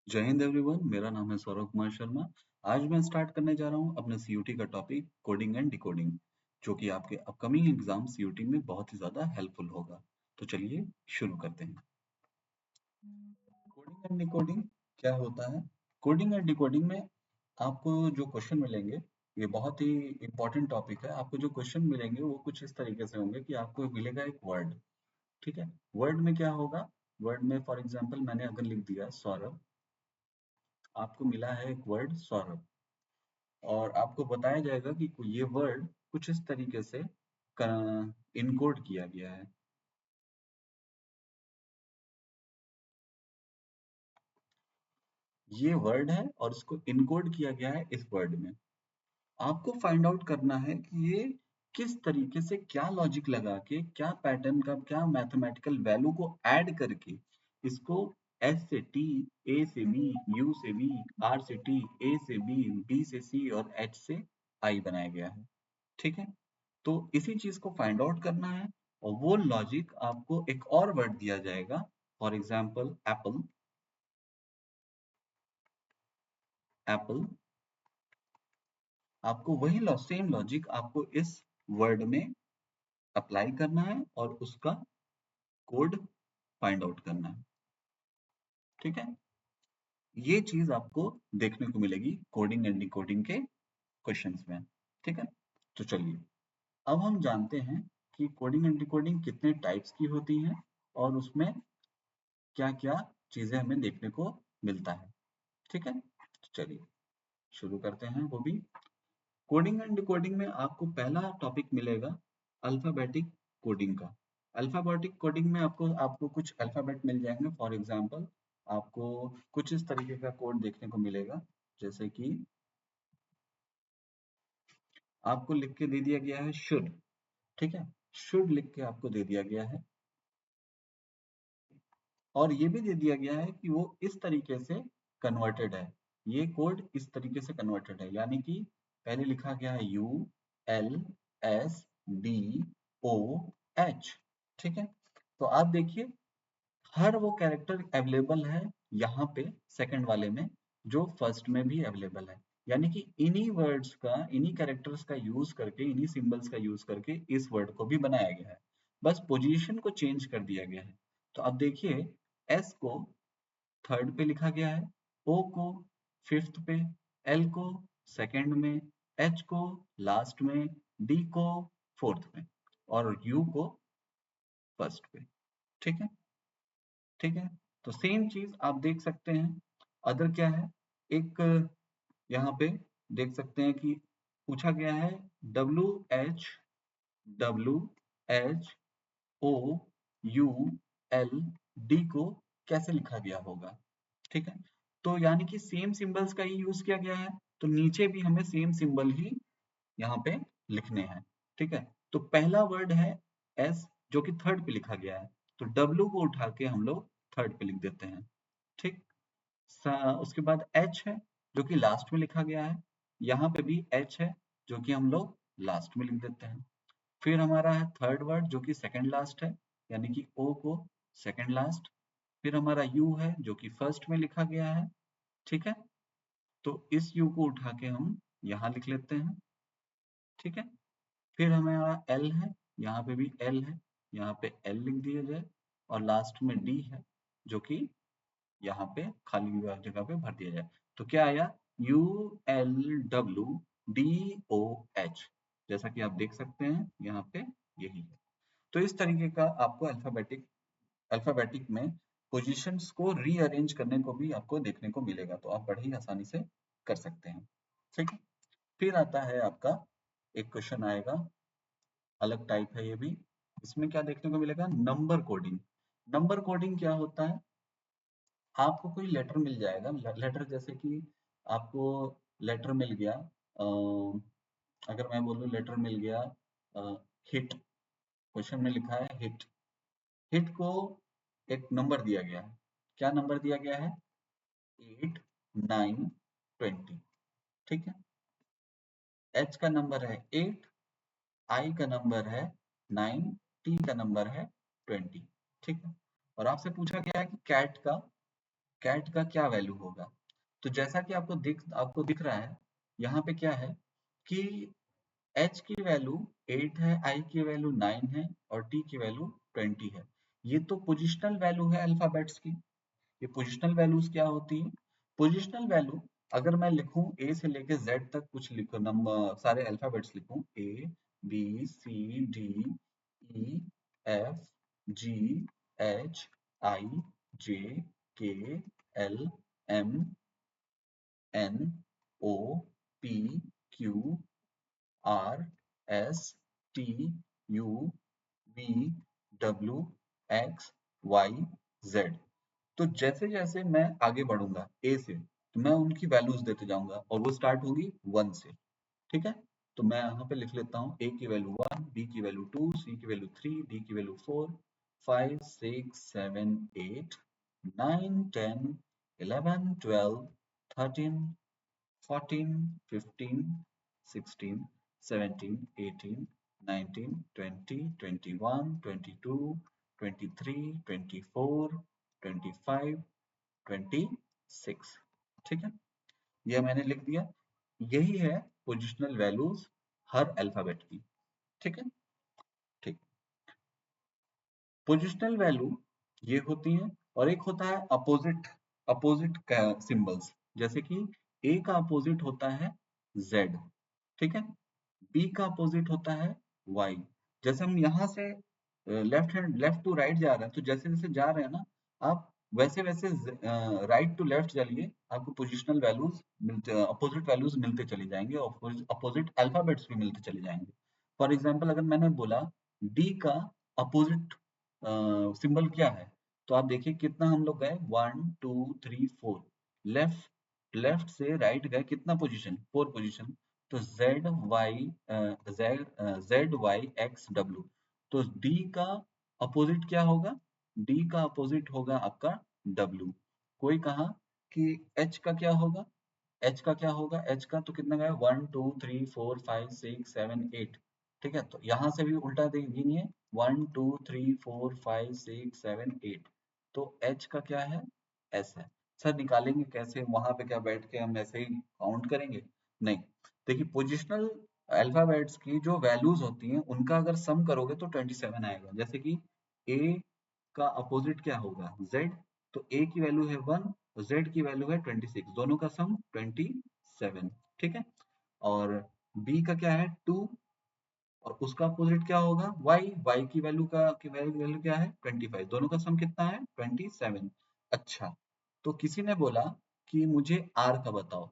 जय हिंद एवरीवन। मेरा नाम है सौरभ कुमार शर्मा। आज मैं स्टार्ट करने जा रहा हूँ अपने सीयूटी का टॉपिक कोडिंग एंड डिकोडिंग, जो कि आपके अपकमिंग एग्जाम सीयूटी में बहुत ही ज़्यादा हेल्पफुल होगा। तो चलिए शुरू करते हैं। कोडिंग एंड डिकोडिंग क्या होता है? कोडिंग एंड डिकोडिंग में आपको जो क्वेश्चन मिलेंगे, ये बहुत ही इंपॉर्टेंट टॉपिक है। आपको जो क्वेश्चन मिलेंगे वो कुछ इस तरीके से होंगे कि आपको मिलेगा एक वर्ड। ठीक है, वर्ड में क्या होगा? वर्ड में फॉर एग्जाम्पल मैंने अगर लिख दिया सौरभ, आपको मिला है एक वर्ड सौरभ, और आपको बताया जाएगा कि ये वर्ड कुछ इस तरीके से इनकोड किया गया है। ये वर्ड है और इसको इनकोड किया गया है इस वर्ड में। आपको फाइंड आउट करना है कि ये किस तरीके से, क्या लॉजिक लगा के, क्या पैटर्न का, क्या मैथमेटिकल वैल्यू को ऐड करके इसको एस से टी, ए से बी, यू से बी, आर से टी, ए से बी से सी और एच से आई बनाया गया है। ठीक है, तो इसी चीज को फाइंड आउट करना है। और वो लॉजिक आपको एक और वर्ड दिया जाएगा, फॉर एग्जाम्पल एप्पल। एप्पल, आपको वही सेम लॉजिक आपको इस वर्ड में अप्लाई करना है और उसका कोड फाइंड आउट करना है। ठीक है, ये चीज आपको देखने को मिलेगी कोडिंग एंड डिकोडिंग के क्वेश्चंस में। ठीक है, तो चलिए अब हम जानते हैं कि कोडिंग एंड डिकोडिंग कितने टाइप्स की होती हैं और उसमें क्या क्या चीजें हमें देखने को मिलता है। ठीक है, तो चलिए शुरू करते हैं वो भी। कोडिंग एंड डिकोडिंग में आपको पहला टॉपिक मिलेगा अल्फाबेटिक कोडिंग का। अल्फाबेटिक कोडिंग में आपको आपको कुछ अल्फाबेट मिल जाएंगे। फॉर एग्जांपल आपको कुछ इस तरीके का कोड देखने को मिलेगा, जैसे कि आपको लिख के दे दिया गया है शुड। ठीक है, शुड लिख के आपको दे दिया गया है, और ये भी दे दिया गया है कि वो इस तरीके से कन्वर्टेड है। ये कोड इस तरीके से कन्वर्टेड है, यानी कि पहले लिखा गया है U L S D O H. ठीक है, तो आप देखिए हर वो कैरेक्टर अवेलेबल है यहाँ पे सेकंड वाले में, जो फर्स्ट में भी अवेलेबल है। यानी कि इन्हीं वर्ड्स का, इन्हीं कैरेक्टर्स का यूज करके, इन्हीं सिंबल्स का यूज करके इस वर्ड को भी बनाया गया है। बस पोजीशन को चेंज कर दिया गया है। तो अब देखिए, एस को थर्ड पे लिखा गया है, ओ को फिफ्थ पे, एल को सेकंड में, एच को लास्ट में, डी को फोर्थ में, और यू को फर्स्ट पे। ठीक है, ठीक है, तो सेम चीज आप देख सकते हैं। अदर क्या है, एक यहाँ पे देख सकते हैं कि पूछा गया है W H, W H O U L D को कैसे लिखा गया होगा। ठीक है, तो यानी कि सेम सिंबल्स का ही यूज किया गया है, तो नीचे भी हमें सेम सिंबल ही यहाँ पे लिखने हैं। ठीक है, तो पहला वर्ड है एस, जो कि थर्ड पे लिखा गया है, तो डब्ल्यू को उठा के हम लोग थर्ड पे लिख देते हैं। ठीक, उसके बाद एच है जो कि लास्ट में लिखा गया है, यहाँ पे भी एच है जो कि हम लोग लास्ट में लिख देते हैं। फिर हमारा है थर्ड वर्ड जो कि सेकंड लास्ट है, यानी कि ओ को सेकंड लास्ट। फिर हमारा यू है जो कि फर्स्ट में लिखा गया है। ठीक है, तो इस यू को उठा के हम यहाँ लिख लेते हैं। ठीक है, फिर हमारा एल है, यहाँ पे भी एल है, यहाँ पे एल लिख दिया जाए, और लास्ट में डी है जो कि यहाँ पे खाली हुआ जगह पे भर दिया जाए। तो क्या आया, U L W D O H, जैसा कि आप देख सकते हैं यहाँ पे यही है। तो इस तरीके का आपको अल्फाबेटिक अल्फाबेटिक में पोजीशंस को रीअरेंज करने को भी आपको देखने को मिलेगा, तो आप बड़े ही आसानी से कर सकते हैं। ठीक है, फिर आता है आपका एक क्वेश्चन आएगा, अलग टाइप है ये भी। इसमें क्या देखने को मिलेगा, नंबर कोडिंग। नंबर कोडिंग क्या होता है, आपको कोई लेटर मिल जाएगा। लेटर जैसे कि आपको लेटर मिल गया, अगर मैं बोलूँ लेटर मिल गया हिट, क्वेश्चन में लिखा है हिट। हिट को एक नंबर दिया गया है, क्या नंबर दिया गया है, 8 9 20। ठीक है, एच का नंबर है 8, आई का नंबर है 9, टी का नंबर है 20। ठीक है, और आपसे पूछा गया है कि कैट का कैट का क्या वैल्यू होगा। तो जैसा कि आपको दिख रहा है यहाँ पे क्या है कि h की वैल्यू 8 है, i की वैल्यू 9 है और t की वैल्यू 20 है। ये तो पोजिशनल वैल्यू है अल्फाबेट्स की। ये पोजिशनल वैल्यूज क्या होती है? पोजिशनल वैल्यू अगर मैं लिखूं a से लेके z तक कुछ लिखो, नंबर सारे अल्फाबेट्स लिखूं, a b c d e f g h i j k l m n o p q R S T U V W X Y Z। तो जैसे जैसे मैं आगे बढ़ूंगा ए से, तो मैं उनकी वैल्यूज देते जाऊंगा और वो स्टार्ट होगी 1 से। ठीक है, तो मैं यहाँ पे लिख लेता हूँ ए की वैल्यू 1, बी की वैल्यू 2, सी की वैल्यू 3, डी की वैल्यू 4, 5 6 7 8 9 10 11 12 13 14, 15, 16, 17, 18, 19, 20, 21, 22, 23, 24, 25, 26। ठीक है, यह मैंने लिख दिया। यही है पोजिशनल वैल्यूज हर अल्फाबेट की। ठीक है, ठीक। पोजिशनल वैल्यू ये होती है और एक होता है अपोजिट, अपोजिट सिंबल्स। जैसे कि ए का अपोजिट होता है z। ठीक है, बी का अपोजिट होता है y। जैसे हम यहाँ से लेफ्ट टू राइट जा रहे हैं, तो जैसे जैसे जा रहे हैं ना आप, वैसे वैसे राइट टू लेफ्ट चलिए, आपको पोजिशनल वैल्यूज मिलते, अपोजिट वैल्यूज मिलते चले जाएंगे और अपोजिट अल्फाबेट्स भी मिलते चले जाएंगे। फॉर एग्जाम्पल अगर मैंने बोला डी का अपोजिट सिंबल क्या है, तो आप देखिए कितना हम लोग गए, 1 2 3 4। लेफ्ट लेफ्ट से राइट गए कितना पोजीशन, 4 पोजीशन। तो जेड वाई एक्स डब्ल्यू। तो डी का अपोजिट क्या होगा, डी का अपोजिट होगा आपका डब्ल्यू। कोई कहा कि एच का क्या होगा, एच का क्या होगा, एच का तो कितना गया, 1 2 3 4 5 6 7 8। ठीक है, तो यहां से भी उल्टा गिनिए, 1 2 3 4 5 6 7 8। तो एच का क्या है, एस है। सर निकालेंगे कैसे, वहां पे क्या बैठ के हम ऐसे ही काउंट करेंगे? नहीं, देखिए पोजिशनल अल्फाबेट्स की जो वैल्यूज होती हैं उनका अगर सम करोगे तो 27 आएगा। जैसे कि ए का अपोजिट क्या होगा, z। तो a की वैल्यू है 1 और z की वैल्यू है 26, दोनों का सम 27। ठीक है, और b का क्या है 2 और उसका अपोजिट क्या होगा y, y की वैल्यू क्या है 25, दोनों का सम कितना है 27। अच्छा, तो किसी ने बोला कि मुझे r का बताओ।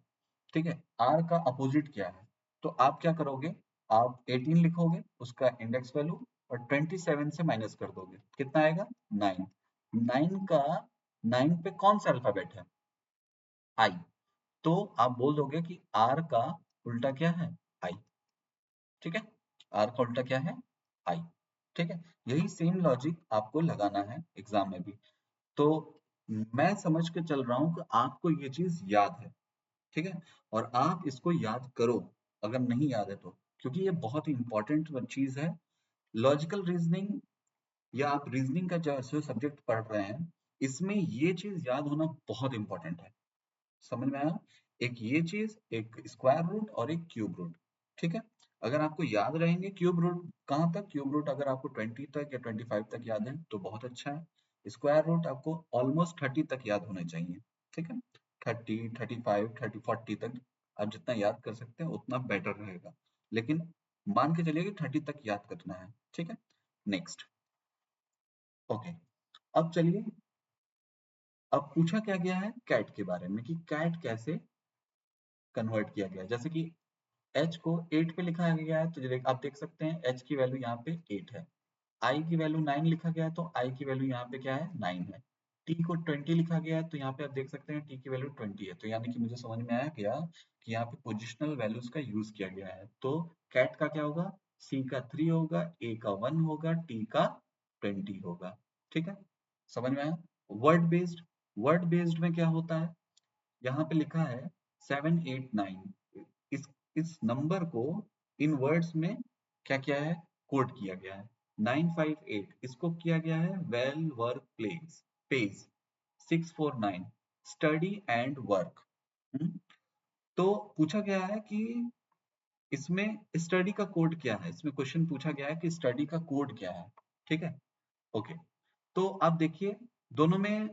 ठीक है, r का अपोजिट क्या है, तो आप क्या करोगे, आप 18 लिखोगे उसका इंडेक्स वैल्यू और 27 से माइनस कर दोगे, कितना आएगा 9। 9 का 9 पे कौन सा अल्फाबेट है, i। तो आप बोल दोगे कि r का उल्टा क्या है, i। ठीक है, r का उल्टा क्या है, i। ठीक है, यही सेम लॉजिक आपको लगाना है एग्जाम में भी। तो मैं समझ के चल रहा हूं कि आपको ये चीज याद है। ठीक है, और आप इसको याद करो अगर नहीं याद है तो, क्योंकि ये बहुत ही इंपॉर्टेंट चीज है। लॉजिकल रीजनिंग या आप रीजनिंग का जो सब्जेक्ट पढ़ रहे हैं, इसमें ये चीज याद होना बहुत इंपॉर्टेंट है। समझ में आया, एक ये चीज, एक स्क्वायर रूट और एक क्यूब रूट। ठीक है, अगर आपको याद रहेंगे क्यूब रूट कहाँ तक, क्यूब रूट अगर आपको 20 तक या 25 तक याद है तो बहुत अच्छा है। स्क्वायर रूट आपको ऑलमोस्ट 30 तक याद होने चाहिए। ठीक है, 30 35 30 40 तक आप जितना याद कर सकते हैं उतना बेटर रहेगा, लेकिन मान के चलिए कि 30 तक याद करना है। ठीक है, नेक्स्ट। ओके, अब चलिए, अब पूछा क्या गया है कैट के बारे में कि कैट कैसे कन्वर्ट किया गया है। जैसे कि h को 8 पे लिखा गया है, तो आप देख सकते हैं h की वैल्यू यहाँ पे 8 है। i की वैल्यू 9 लिखा गया है, तो i की वैल्यू यहाँ पे क्या है 9 है। t को 20 लिखा गया है, तो यहाँ पे आप देख सकते हैं t की वैल्यू 20 है। तो यानी कि मुझे समझ में आया गया कि यहाँ पे पोजिशनल वैल्यूज का यूज किया गया है। तो कैट का क्या होगा, c का 3 होगा, a का 1 होगा, t का 20 होगा। ठीक है, समझ में आया। वर्ड बेस्ड, वर्ड बेस्ड में क्या होता है, यहाँ पे लिखा है 789। इस नंबर को इन वर्ड्स में क्या किया है, कोड किया गया है। 958 इसको किया गया है well work place page. 649 study and work. तो पूछा गया है कि इसमें स्टडी का कोड क्या है, इसमें क्वेश्चन पूछा गया है कि स्टडी का कोड क्या है। ठीक है, ओके। तो आप देखिए दोनों में,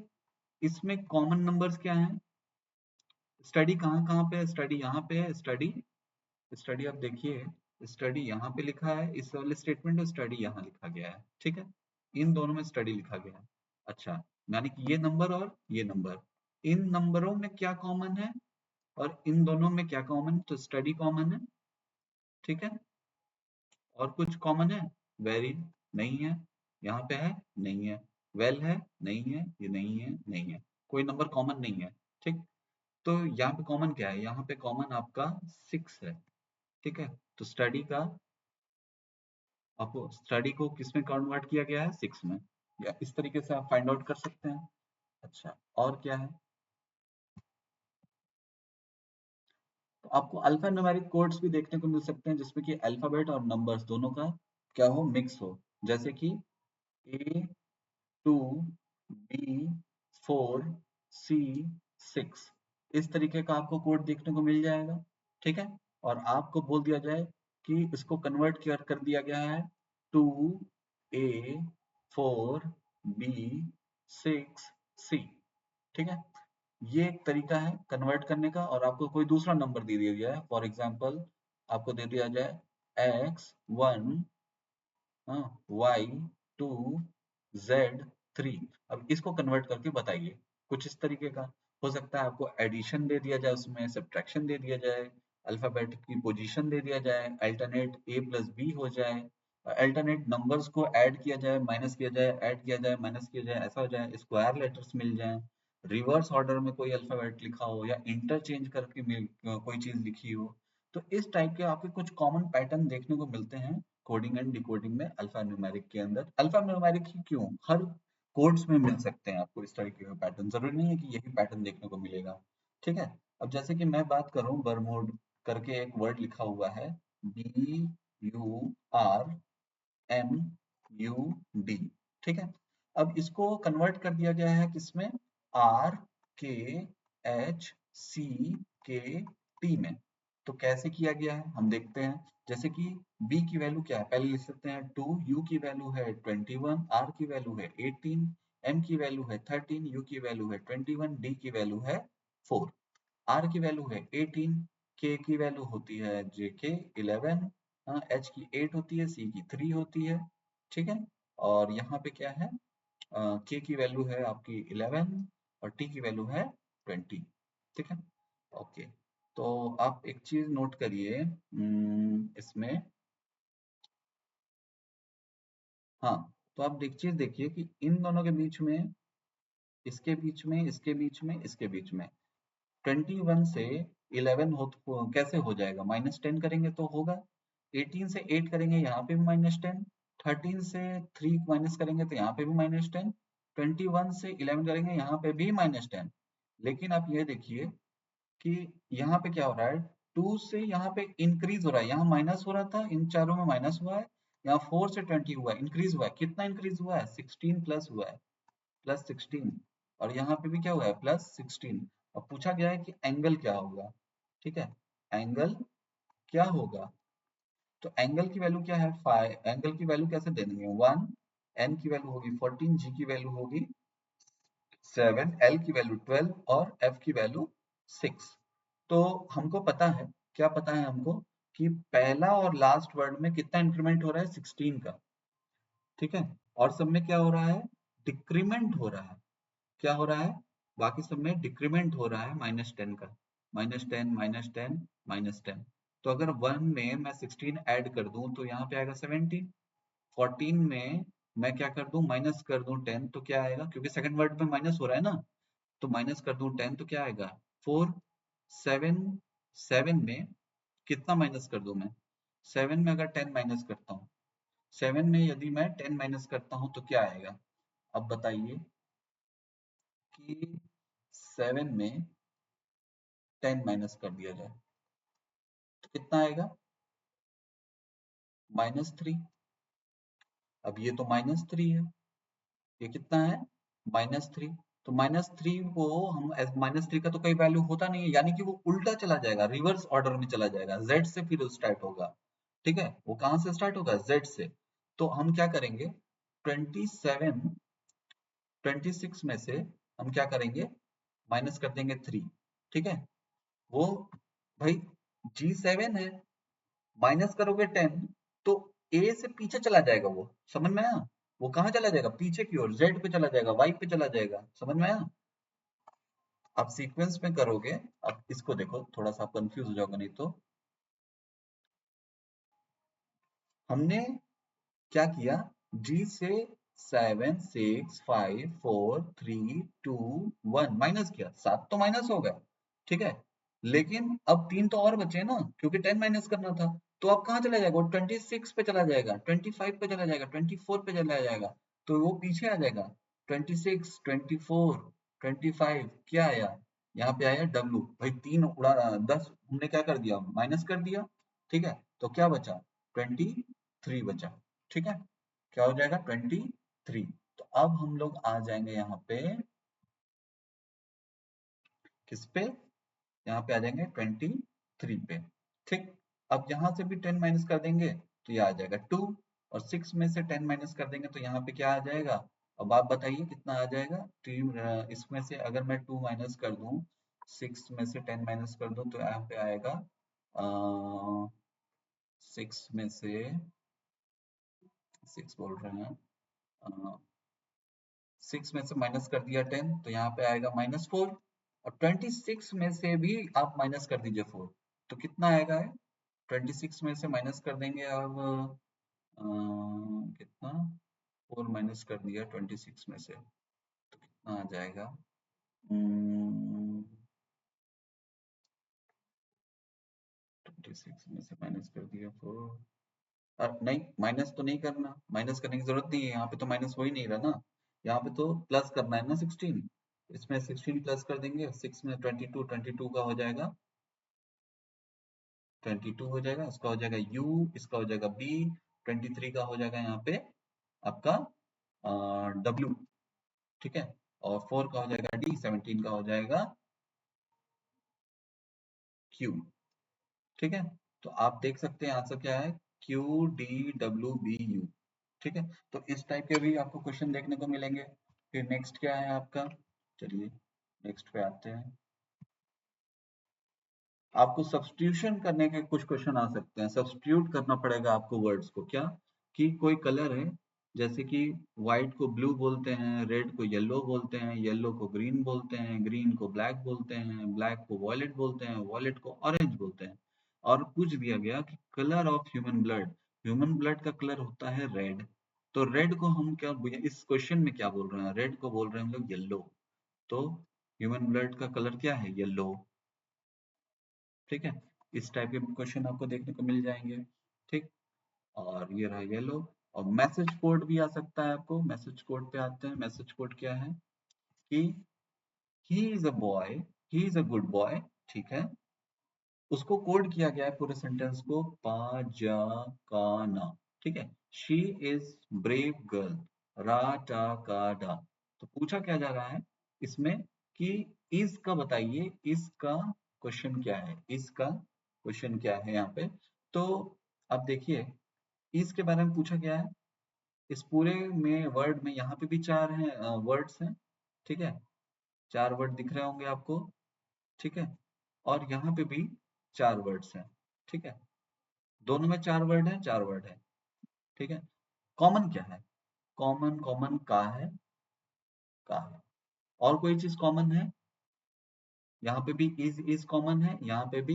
इसमें कॉमन नंबर्स क्या हैं? स्टडी कहाँ कहाँ पे है? स्टडी यहाँ पे है। स्टडी स्टडी आप देखिए, स्टडी यहाँ पे लिखा है, इस वाले स्टेटमेंट में स्टडी यहाँ लिखा गया है। ठीक है, इन दोनों में स्टडी लिखा गया है। अच्छा, यानी कि ये नंबर और ये नंबर, इन नंबरों में क्या कॉमन है और इन दोनों में क्या कॉमन? तो स्टडी कॉमन है। ठीक है, और कुछ कॉमन है? वेरी, नहीं है। यहाँ पे है, नहीं है। वेल है, नहीं है। ये नहीं है, नहीं है। कोई नंबर कॉमन नहीं है। ठीक, तो यहाँ पे कॉमन क्या है? यहाँ पे कॉमन आपका 6 है। ठीक है, तो स्टडी का, आपको स्टडी को किस में कन्वर्ट किया गया है? 6 में। या इस तरीके से आप फाइंड आउट कर सकते हैं। अच्छा, और क्या है? तो आपको अल्फा न्यूमेरिक कोड्स भी देखने को मिल सकते हैं जिसमें कि अल्फाबेट और नंबर्स दोनों का क्या हो, मिक्स हो। जैसे कि ए 2 बी 4 सी 6, इस तरीके का आपको कोड देखने को मिल जाएगा। ठीक है, और आपको बोल दिया जाए कि इसको कन्वर्ट किया कर दिया गया है 2 ए 4 बी 6 सी। ठीक है, ये एक तरीका है कन्वर्ट करने का। और आपको कोई दूसरा नंबर दे दिया गया है, फॉर एग्जांपल आपको दे दिया जाए x1, हाँ, y2 z3। अब इसको कन्वर्ट करके बताइए, कुछ इस तरीके का हो सकता है। आपको एडिशन दे दिया जाए, उसमें सब्ट्रैक्शन दे दिया जाए, अल्फाबेट की पोजीशन दे दिया जाए, अल्टरनेट a प्लस बी हो जाए, अल्टरनेट नंबर्स को ऐड किया जाए, माइनस किया जाए, ऐड किया जाए, माइनस किया जाए, ऐसा हो जाए, स्क्वायर लेटर्स मिल जाए, रिवर्स ऑर्डर में कोई अल्फाबेट लिखा हो या इंटरचेंज करके कोई चीज लिखी हो। तो इस टाइप के आपके कुछ कॉमन पैटर्न देखने को मिलते हैं कोडिंग एंड डिकोडिंग में, अल्फा न्यूमेरिक के अंदर। अल्फा न्यूमेरिक ही क्यों, हर कोड्स में मिल सकते हैं आपको इस तरीके का पैटर्न, जरूरी नहीं है कि यही पैटर्न देखने को मिलेगा। ठीक है, अब जैसे कि मैं बात करूं, बरमूड करके एक वर्ड लिखा हुआ है, BURMUD। ठीक है, अब इसको कन्वर्ट कर दिया गया है किसमें? RKHCKT में। तो कैसे किया गया है हम देखते हैं। जैसे कि b की वैल्यू क्या है, पहले लिख सकते हैं 2, u की वैल्यू है 21, r की वैल्यू है 18, m की वैल्यू है 13, u की वैल्यू है 21, d की वैल्यू है 4। R की वैल्यू है 18, K की वैल्यू होती है JK 11, H की 8 होती है, C की 3 होती है। ठीक है, और यहाँ पे क्या है, K की वैल्यू है आपकी 11 और T की वैल्यू है 20। ठीक है, ओके। तो आप एक चीज नोट करिए, इसमें, हाँ, तो आप एक चीज देखिए कि इन दोनों के बीच में, इसके बीच में, इसके बीच में, इसके बीच में 21 से 11 कैसे हो जाएगा? -10 करेंगे तो होगा। 18 से 8 करेंगे, यहाँ पे भी -10। 13 से 3 माइनस करेंगे तो यहाँ पे भी -10। 21 से 11 करेंगे, यहाँ पे भी -10। लेकिन आप ये देखिए कि यहाँ पे क्या हो रहा है, 2 से यहाँ पे इंक्रीज हो रहा है, यहाँ माइनस हो रहा था, इन चारों में माइनस हुआ है। यहाँ 4 से 20 हुआ है, इंक्रीज हुआ है। कितना इंक्रीज हुआ है? 16 प्लस हुआ है, +16। और यहाँ पे भी क्या हुआ है? +16। अब पूछा गया है कि एंगल क्या होगा। ठीक है, एंगल क्या होगा? तो एंगल की वैल्यू क्या है? 5। एंगल की वैल्यू कैसे दे देंगे? 1, एन की वैल्यू होगी 14, जी की वैल्यू होगी 7, एल की वैल्यू 12 और एफ की वैल्यू 6। तो हमको पता है, क्या पता है हमको, कि पहला और लास्ट वर्ड में कितना इंक्रीमेंट हो रहा है? 16 का। ठीक है, और सब में क्या हो रहा है? डिक्रीमेंट हो रहा है। क्या हो रहा है? बाकी सब में डिक्रीमेंट हो रहा है, -10 का। -10, -10, -10। तो अगर 1 में मैं 16 ऐड कर दूं तो यहाँ पे आएगा 17। 14 में मैं क्या कर दूं? माइनस कर दूं 10 तो क्या आएगा? क्योंकि सेकंड वर्ड में माइनस हो रहा है ना, तो माइनस कर दूं 10 तो क्या आएगा? 4। 7, 7 में कितना माइनस कर दूं मैं? 7 में अगर 10 माइनस करता हूँ, 7 में यदि मैं 10 माइनस करता हूँ तो क्या आएगा? अब बताइए कि 7 में 10 माइनस कर दिया जाए तो कितना आएगा? -3। अब ये तो -3 है, ये कितना है? -3। तो -3 को हम -3 का तो कोई वैल्यू होता नहीं है, यानी कि वो उल्टा चला जाएगा, रिवर्स ऑर्डर में चला जाएगा, z से फिर स्टार्ट होगा। ठीक है, वो कहाँ से स्टार्ट होगा, z से। तो हम क्या करेंगे, 27 26 में से हम क्या करेंगे, माइनस कर देंगे 3। ठीक है, वो भाई G7 है, माइनस करोगे 10 तो A से पीछे चला जाएगा, वो समझ में आया, वो कहाँ चला जाएगा, पीछे की ओर, Z पे चला जाएगा, Y पे चला जाएगा, समझ में आया। आप सीक्वेंस में करोगे, अब इसको देखो, थोड़ा सा कंफ्यूज हो जाओगे नहीं तो। हमने क्या किया, G से 7 6 5 4 3 2 1 माइनस किया, 7 तो माइनस हो गया। ठीक है, लेकिन अब 3 तो और बचे ना, क्योंकि 10 माइनस करना था। तो अब कहाँ चला जाएगा, वो 26 पे चला जाएगा, 25 पे चला जाएगा, 24 पे चला जाएगा, तो वो पीछे आ जाएगा। 26 24 25 क्या आया, यहाँ पे आया W, भाई 3 उड़ा 10 हमने क्या कर दिया, माइनस कर दिया। ठीक है, तो क्या बचा, 23 बचा। ठीक है, क्या हो जाएगा, 23। तो अब हम लोग आ जाएंगे यहाँ पे, किस पे, यहाँ पे आ जाएंगे 23 पे। ठीक, अब यहाँ से भी 10 माइनस कर देंगे तो ये आ जाएगा 2, और 6 में से 10 माइनस कर देंगे तो यहाँ पे क्या आ जाएगा। अब आप बताइए कितना आ जाएगा, इसमें से अगर मैं 2 माइनस कर दूं, 6 में से 10 माइनस कर दूं, तो यहाँ पे आएगा 6 में से 6 बोल रहे हैं, 6 में से माइनस कर दिया 10 तो यहाँ पे आएगा -4, और 26 में से भी आप माइनस कर दीजिए 4, तो कितना आएगा है, 26 में से माइनस कर देंगे अब कितना, 4 माइनस कर दिया 26 में से, तो कितना आ जाएगा, 26 में से माइनस कर दिया 4, नहीं माइनस तो नहीं करना, माइनस करने की जरूरत नहीं है, यहाँ पे तो माइनस हो ही नहीं रहा ना, यहाँ पे तो प्लस करना है ना 16, इसमें 16 प्लस कर देंगे, 6 में 22, 22 का हो जाएगा, 22 हो जाएगा, इसका हो जाएगा u, इसका हो जाएगा b, 23 का हो जाएगा यहाँ पे आपका w। ठीक है, और 4 का हो जाएगा d, 17 का हो जाएगा q। ठीक है, तो आप देख सकते हैं आंसर क्या है, q d w b u। ठीक है, तो इस टाइप के भी आपको क्वेश्चन देखने को मिलेंगे। फिर नेक्स्ट क्या है आपका, चलिए नेक्स्ट पे आते हैं। आपको सब्स्टिट्यूशन करने के कुछ क्वेश्चन आ सकते हैं, सब्स्टिट्यूट करना पड़ेगा आपको वर्ड्स को, क्या कि कोई कलर है, जैसे कि व्हाइट को ब्लू बोलते हैं, रेड को येलो बोलते हैं, येलो को ग्रीन बोलते हैं, ग्रीन को ब्लैक बोलते हैं, ब्लैक को वॉयलेट बोलते हैं, वॉयलेट को ऑरेंज बोलते हैं। और पूछ दिया गया कि कलर ऑफ ह्यूमन ब्लड का कलर होता है रेड, तो रेड को हम क्या, इस क्वेश्चन में क्या बोल रहे हैं, रेड को बोल रहे हैं हम लोग येलो, तो ह्यूमन ब्लड का कलर क्या है, येलो। ठीक है, इस टाइप के क्वेश्चन आपको देखने को मिल जाएंगे। ठीक, और ये रहा येलो। और मैसेज कोड भी आ सकता है आपको, मैसेज कोड पे आते हैं। मैसेज कोड क्या है कि he is a boy, he is a good boy. ठीक है, उसको कोड किया गया है पूरे सेंटेंस को, पाजाकाना। ठीक है, शी इज ब्रेव गर्ल, रा टा का डा। तो पूछा क्या जा रहा है इसमें कि इज का बताइए, इसका क्वेश्चन क्या है, इसका क्वेश्चन क्या है यहाँ पे। तो अब देखिए, इस के बारे में पूछा गया है, इस पूरे में वर्ड में यहाँ पे भी 4 हैं वर्ड्स हैं। ठीक है, 4 वर्ड दिख रहे होंगे आपको। ठीक है, और यहाँ पे भी 4 वर्ड्स हैं। ठीक है, दोनों में 4 वर्ड है, 4 वर्ड है। ठीक है, कॉमन क्या है, कॉमन कॉमन का है, का है। और कोई चीज कॉमन है, यहाँ पे भी इज कॉमन है, यहाँ पे भी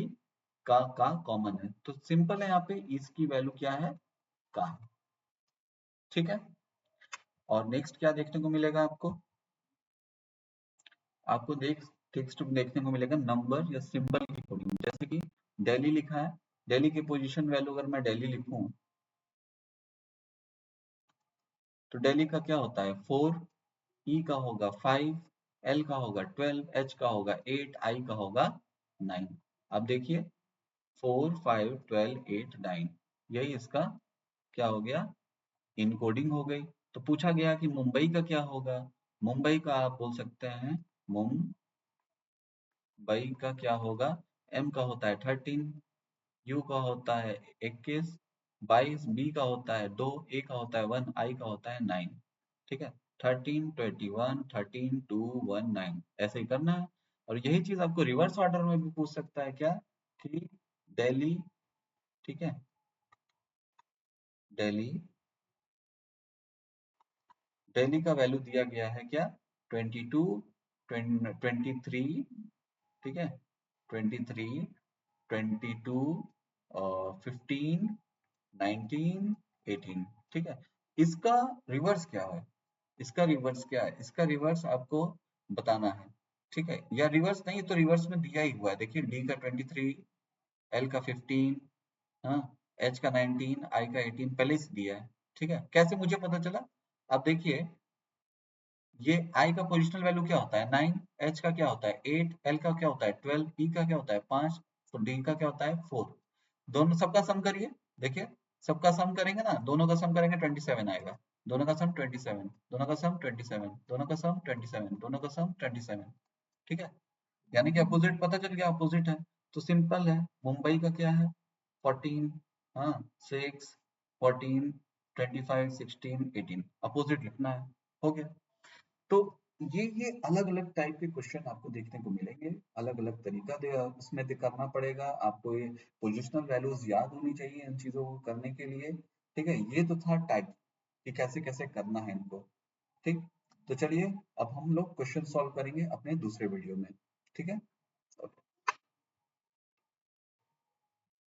का कॉमन है, तो सिंपल है, यहाँ पे इज की वैल्यू क्या है, का है। ठीक है, और नेक्स्ट क्या देखने को मिलेगा आपको, आपको टेक्स्ट देखने को मिलेगा नंबर या सिंबल की कोडिंग, जैसे कि दिल्ली लिखा है, दिल्ली की पोजीशन वैल्यू अगर मैं दिल्ली लिखूं, तो दिल्ली का क्या होता है 4, ई का होगा 5, एल का होगा 12, एच का होगा 8, आई का होगा 9। अब देखिए 4 5 12 8 9, यही इसका क्या हो गया, इनकोडिंग हो गई। तो पूछा गया कि मुंबई का क्या होगा, मुंबई का आप बोल सकते हैं मुंबई का क्या होगा, एम का होता है 13, यू का होता है 21, 22, बी का होता है 2, ए का होता है 1, आई का होता है 9। ठीक है, 13, 21, 13, 2, 1, 9 ऐसे ही करना है। और यही चीज आपको रिवर्स ऑर्डर में भी पूछ सकता है क्या, कि दिल्ली, ठीक है, दिल्ली, दिल्ली का वैल्यू दिया गया है क्या, 22, 23, ठीक है, 23, 22, 15, 19, 18। ठीक है, इसका रिवर्स क्या है, इसका रिवर्स क्या है, इसका रिवर्स आपको बताना है। ठीक है, या रिवर्स नहीं तो रिवर्स में दिया ही हुआ है, देखिए डी का 23, एल का 15, हाँ, एच का 19, आई का 18 पहले से दिया है। ठीक है, कैसे मुझे पता चला, अब देखिए ये आई का पोजिशनल वैल्यू क्या होता है 9, एच का क्या होता है 8, एल का क्या होता है 12, ई का क्या होता है 5, तो डी का क्या होता है 4। दोनों सबका सम करिए, देखिए सबका सम करेंगे ना, दोनों का सम करेंगे 27 आएगा, दोनों का सम 27, दोनों का सम 27, दोनों का सम 27, दोनों का सम 27। ठीक है, यानी कि अपोजिट पता चल गया, अपोजिट है। तो सिंपल है, मुंबई का क्या है 14, हाँ 6, 14, 25, 16, 18, अपोजिट लिखना है। हो गया। तो ये अलग अलग टाइप के क्वेश्चन आपको देखने को मिलेंगे, अलग अलग तरीका उसमें करना पड़ेगा आपको, ये पोजिशनल वैल्यूज याद होनी चाहिए इन चीजों को करने के लिए। ठीक है, ये तो था टाइप कि कैसे कैसे करना है इनको। ठीक, तो चलिए अब हम लोग क्वेश्चन सॉल्व करेंगे अपने दूसरे वीडियो में। ठीक है।